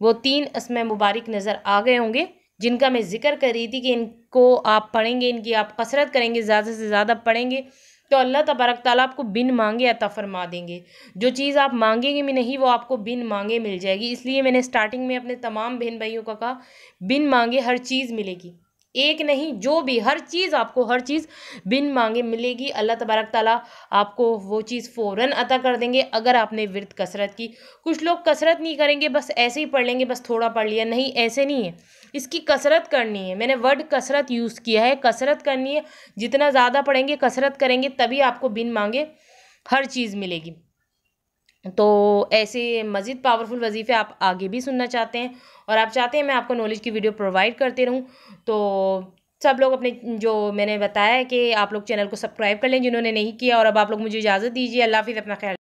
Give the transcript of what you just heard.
वो 3 अस्मा मुबारक नज़र आ गए होंगे, जिनका मैं ज़िक्र कर रही थी कि इनको आप पढ़ेंगे, इनकी आप कसरत करेंगे, ज़्यादा से ज़्यादा पढ़ेंगे तो अल्लाह तबारक ताला आपको बिन मांगे अता फरमा देंगे। जो चीज़ आप मांगेंगे भी नहीं वो आपको बिन मांगे मिल जाएगी। इसलिए मैंने स्टार्टिंग में अपने तमाम बहन भाइयों को कहा, बिन मांगे हर चीज़ मिलेगी, एक नहीं जो भी हर चीज़ आपको हर चीज़ बिन मांगे मिलेगी। अल्लाह तबारक ताला आपको वो चीज़ फ़ौरन अता कर देंगे अगर आपने विर्द कसरत की। कुछ लोग कसरत नहीं करेंगे, बस ऐसे ही पढ़ लेंगे, बस थोड़ा पढ़ लिया, नहीं ऐसे नहीं है, इसकी कसरत करनी है। मैंने वर्ड कसरत यूज़ किया है, कसरत करनी है। जितना ज़्यादा पढ़ेंगे, कसरत करेंगे, तभी आपको बिन मांगे हर चीज़ मिलेगी। तो ऐसे मज़ीद पावरफुल वजीफ़े आप आगे भी सुनना चाहते हैं और आप चाहते हैं मैं आपको नॉलेज की वीडियो प्रोवाइड करते रहूं, तो सब लोग अपने जो मैंने बताया है कि आप लोग चैनल को सब्सक्राइब कर लें जिन्होंने नहीं किया, और अब आप लोग मुझे इजाज़त दीजिए। अल्लाह हाफ़िज़, अपना ख्याल।